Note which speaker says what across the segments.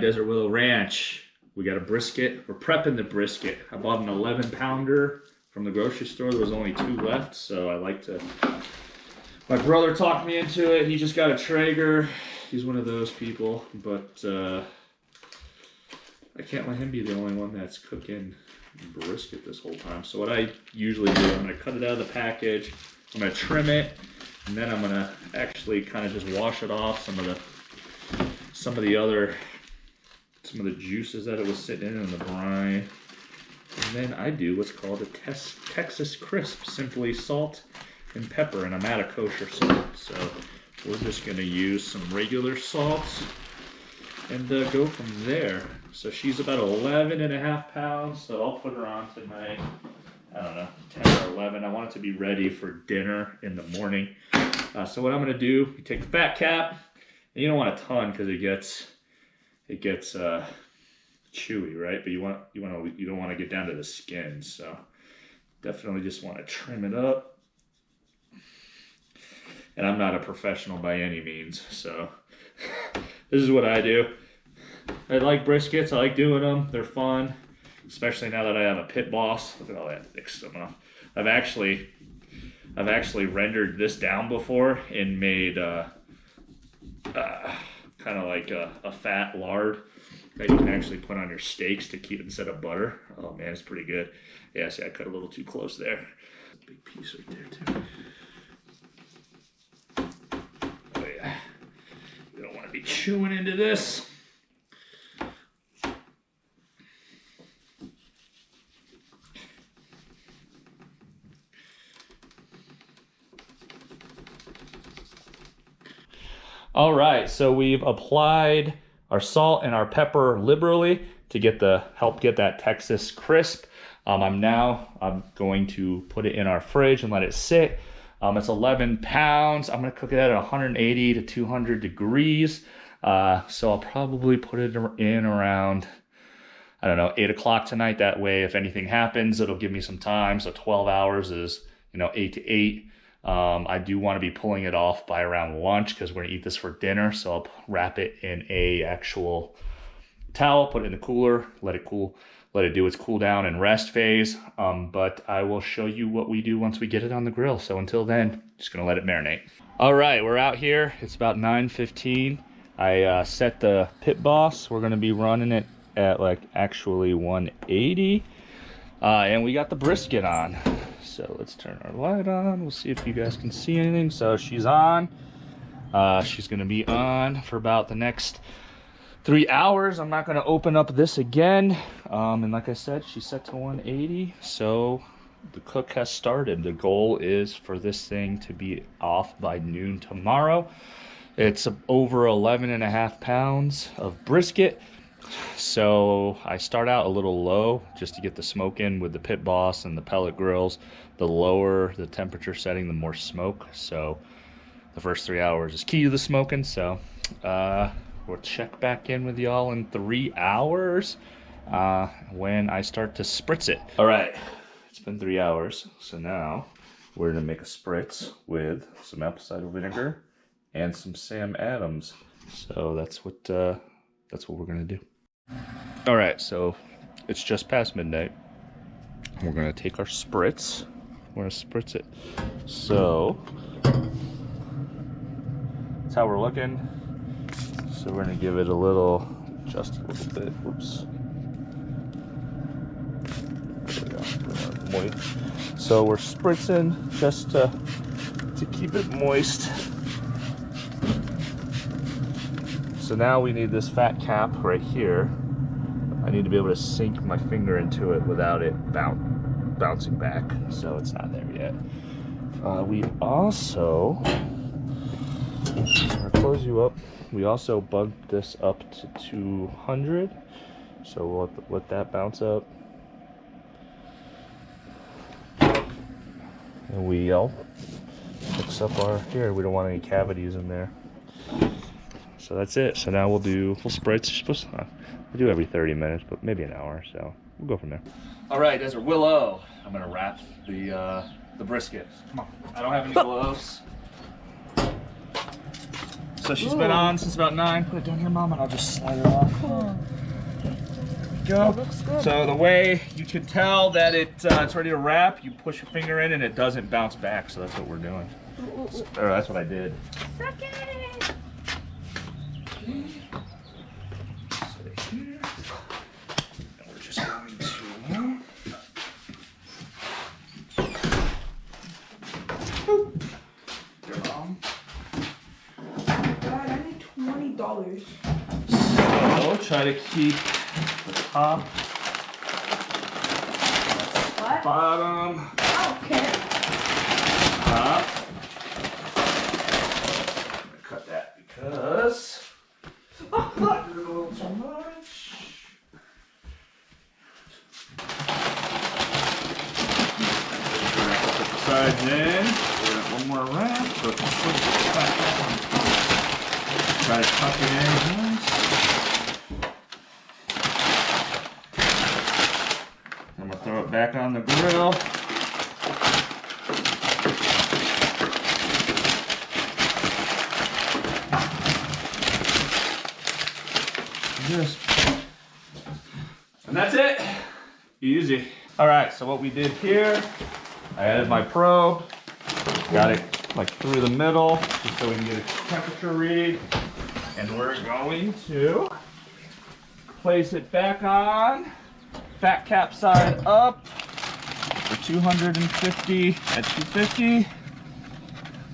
Speaker 1: Desert Willow Ranch. We got a brisket. We're prepping the brisket. I bought an 11-pounder from the grocery store. There was only 2 left, so I like to... My brother talked me into it. He just got a Traeger. He's one of those people, but I can't let him be the only one that's cooking brisket this whole time. So what I usually do, I'm gonna cut it out of the package. I'm gonna trim it, and then I'm gonna actually kind of just wash it off some of the juices that it was sitting in the brine. And then I do what's called a Texas crisp, simply salt and pepper, and I'm out of kosher salt. So we're just gonna use some regular salt and go from there. So she's about 11.5 pounds, so I'll put her on tonight. I don't know, 10 or 11. I want it to be ready for dinner in the morning. So what I'm gonna do, you take the fat cap, and you don't want a ton because it gets chewy, right? But you don't want to get down to the skin. So definitely just want to trim it up. And I'm not a professional by any means, so this is what I do. I like briskets. I like doing them. They're fun, especially now that I have a pit boss. Look at all that thick stuff. I've actually rendered this down before and made kind of like a fat lard that you can actually put on your steaks to keep instead of butter. Oh man, it's pretty good. Yeah, see, I cut a little too close there. Big piece right there too. Oh yeah, you don't want to be chewing into this. All right, so we've applied our salt and our pepper liberally to help get that Texas crisp. I'm going to put it in our fridge and let it sit. It's 11 pounds. I'm gonna cook it at 180 to 200 degrees. So I'll probably put it in around, I don't know, 8 o'clock tonight. That way, if anything happens, it'll give me some time. So 12 hours is, 8 to 8. I do want to be pulling it off by around lunch because we're gonna eat this for dinner. So I'll wrap it in a actual towel, put it in the cooler, let it do its cool down and rest phase. But I will show you what we do once we get it on the grill. So until then, just gonna let it marinate. All right, we're out here. It's about 9:15. I set the pit boss. We're gonna be running it at actually 180. And we got the brisket on. So let's turn our light on. We'll see if you guys can see anything. So she's on. She's gonna be on for about the next 3 hours. I'm not gonna open up this again. And like I said, she's set to 180. So the cook has started. The goal is for this thing to be off by noon tomorrow. It's over 11.5 pounds of brisket. So I start out a little low just to get the smoke in with the pit boss and the pellet grills. The lower the temperature setting, the more smoke. So the first 3 hours is key to the smoking. So we'll check back in with y'all in 3 hours when I start to spritz it. All right, it's been 3 hours. So now we're gonna make a spritz with some apple cider vinegar and some Sam Adams. So that's what we're gonna do. All right, so it's just past midnight. We're gonna take our spritz. We're gonna spritz it. So that's how we're looking. So we're gonna give it just a little bit. Whoops. There we go. Moist. So we're spritzing just to keep it moist. So now we need this fat cap right here. I need to be able to sink my finger into it without it bouncing back. So it's not there yet. We also, I'll close you up. We also bumped this up to 200. So we'll let that bounce up. And we'll fix up here. We don't want any cavities in there. So that's it. So now we'll spritz. We do every 30 minutes, but maybe an hour. So we'll go from there. All right, Desert Willow. I'm gonna wrap the brisket. Come on. I don't have any gloves. So So she's been on since about 9. Put it down here, Mom, and I'll just slide it off. There we go.
Speaker 2: Looks good.
Speaker 1: So the way you can tell that it's ready to wrap, you push your finger in and it doesn't bounce back. So that's what we're doing. Or that's what I did.
Speaker 2: Second.
Speaker 1: We're just going to. Your mom.
Speaker 2: God, I need $20.
Speaker 1: So try to keep the top,
Speaker 2: What?
Speaker 1: bottom,
Speaker 2: Okay.
Speaker 1: top. I'm gonna cut that because I did a little too much. Put the sides in. We're gonna one more wrap. So it's back on top. Try to tuck it in nice. I'm gonna throw it back on the grill. This. And that's it. Easy. All right, so what we did here, I added my probe, got it like through the middle, just so we can get a temperature read. And we're going to place it back on, fat cap side up for 250 at 250.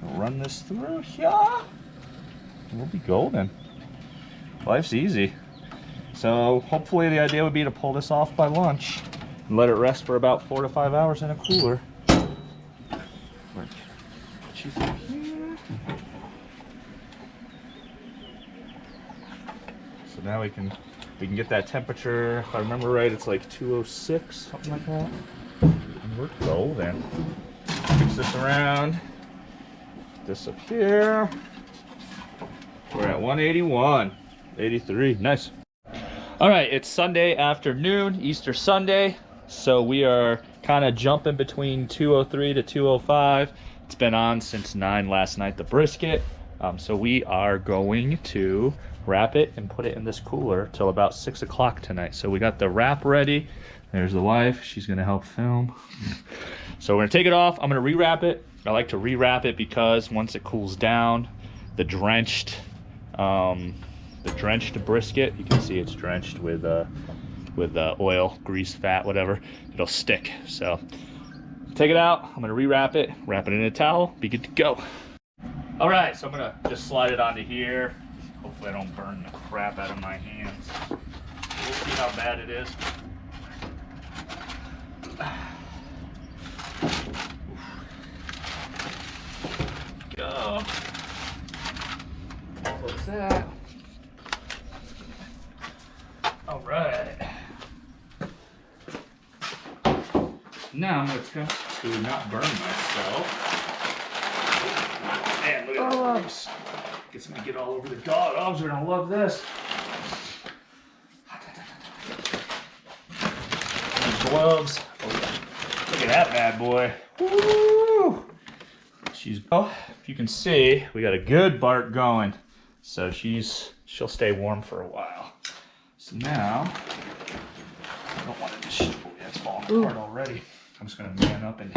Speaker 1: We'll run this through here. We'll be golden. Life's easy. So hopefully the idea would be to pull this off by lunch and let it rest for about 4 to 5 hours in a cooler. So now we can get that temperature. If I remember right, it's like 206, something like that. And we're golden. Fix this around. Put this up here. We're at 181, 83. Nice. All right, it's Sunday afternoon, Easter Sunday. So we are kind of jumping between 203 to 205. It's been on since 9 last night, the brisket. So we are going to wrap it and put it in this cooler till about 6 o'clock tonight. So we got the wrap ready. There's the wife. She's gonna help film. So we're gonna take it off. I'm gonna rewrap it. I like to rewrap it because once it cools down, the drenched brisket, you can see it's drenched with oil, grease, fat, whatever. It'll stick. So take it out. I'm gonna rewrap it, wrap it in a towel, be good to go. All right, so I'm gonna just slide it onto here. Hopefully I don't burn the crap out of my hands. We'll see how bad it is. Go. Close that. All right. Now I'm gonna attempt to not burn myself. Man, look at that grease. Gets me to get all over the dog. Dogs are gonna love this. And gloves. Oh, look at that bad boy. Woo! Oh, if you can see, we got a good bark going. So she'll stay warm for a while. So now, I don't want it to show. It's falling apart already. I'm just gonna man up and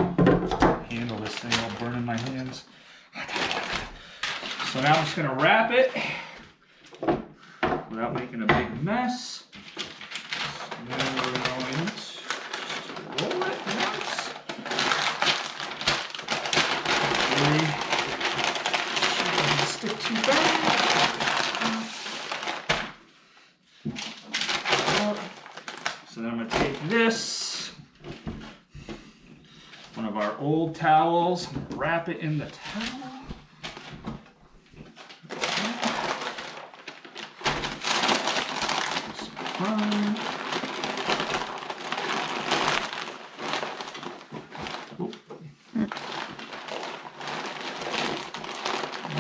Speaker 1: handle this thing without burning my hands. So now I'm just gonna wrap it without making a big mess. And then we're going to roll it once. Doesn't stick too bad. So then I'm gonna take this, one of our old towels, wrap it in the towel.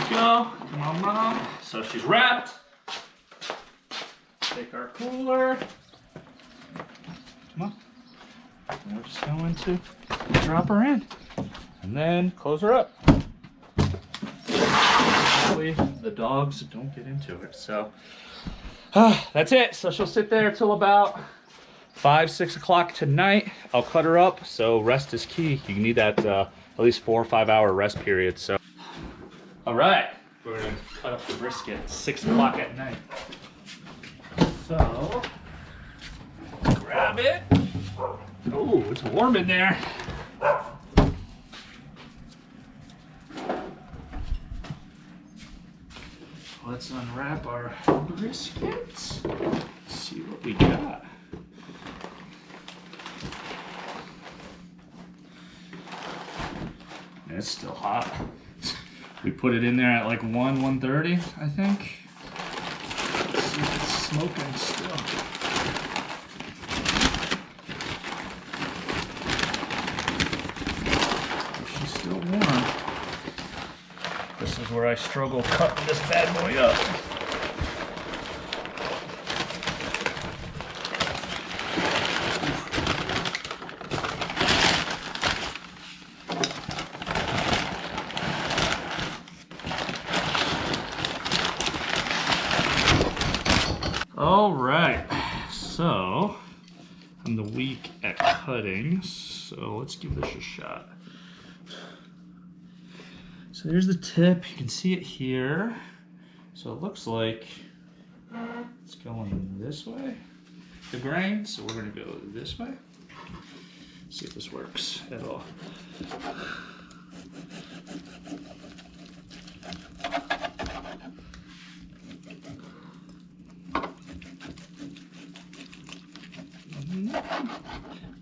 Speaker 1: Go. Come on, Mom. So she's wrapped. Take our cooler. Come on. And we're just going to drop her in. And then close her up. hopefully the dogs don't get into it. So that's it. So she'll sit there till about 5, 6 o'clock tonight. I'll cut her up. So rest is key. You need that at least 4 or 5 hour rest period. So, all right, we're gonna cut up the brisket at 6 o'clock at night. So grab it. Oh, it's warm in there. Let's unwrap our brisket. See what we got. It's still hot. We put it in there at like 1:30, I think. Let's see if it's smoking still. She's still warm. This is where I struggle cutting this bad boy up. All right, so I'm the weak at cutting, so let's give this a shot. So there's the tip, you can see it here. So it looks like it's going this way, the grain, so we're gonna go this way. See if this works at all.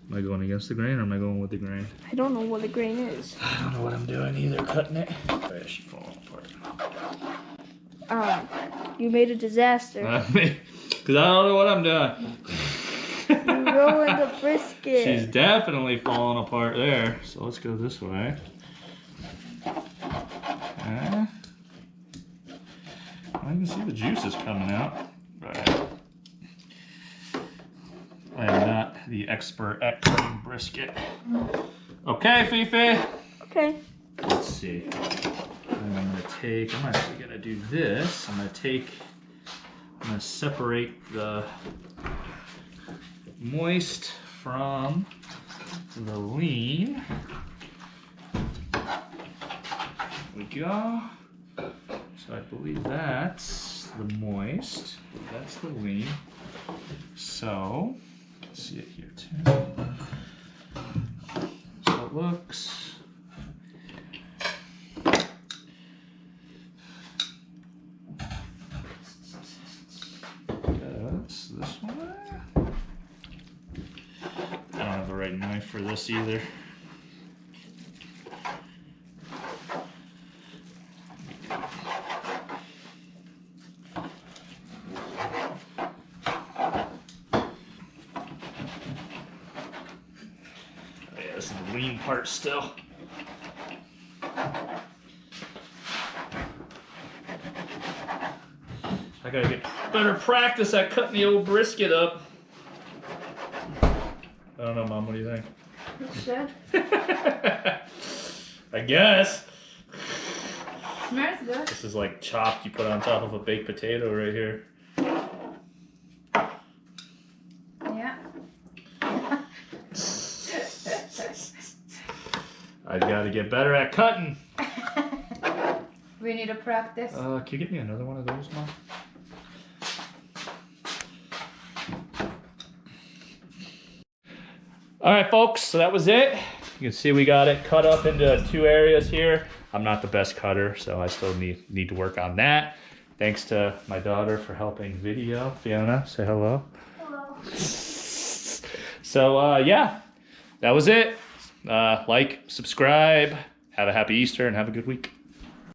Speaker 1: Am I going against the grain or am I going with the grain?
Speaker 2: I don't know what the grain is.
Speaker 1: I don't know what I'm doing either, cutting it. Oh, yeah, she's falling apart.
Speaker 2: You made a disaster.
Speaker 1: Because I don't know what I'm doing.
Speaker 2: You ruined the brisket.
Speaker 1: She's definitely falling apart there. So let's go this way. Okay. I can see the juices coming out. Right. I am not the expert at cutting brisket. Okay, Fifi.
Speaker 2: Okay.
Speaker 1: Let's see. I'm actually gonna do this. I'm gonna separate the moist from the lean. There we go. So I believe that's the moist. That's the lean. So, you can see it here too. So it looks. That's this one. I don't have the right knife for this either. This is the lean part still. I gotta get better practice at cutting the old brisket up. I don't know, Mom, what do you think?
Speaker 2: It's good.
Speaker 1: I guess.
Speaker 2: Smells good.
Speaker 1: This is like chopped you put on top of a baked potato right here.
Speaker 2: Yeah.
Speaker 1: I gotta get better at cutting.
Speaker 2: We need to practice.
Speaker 1: Can you get me another one of those, Mom? All right, folks, so that was it. You can see we got it cut up into 2 areas here. I'm not the best cutter, so I still need to work on that. Thanks to my daughter for helping video. Fiona, say hello.
Speaker 2: Hello.
Speaker 1: So, yeah, that was it. Like, subscribe, have a happy Easter, and have a good week.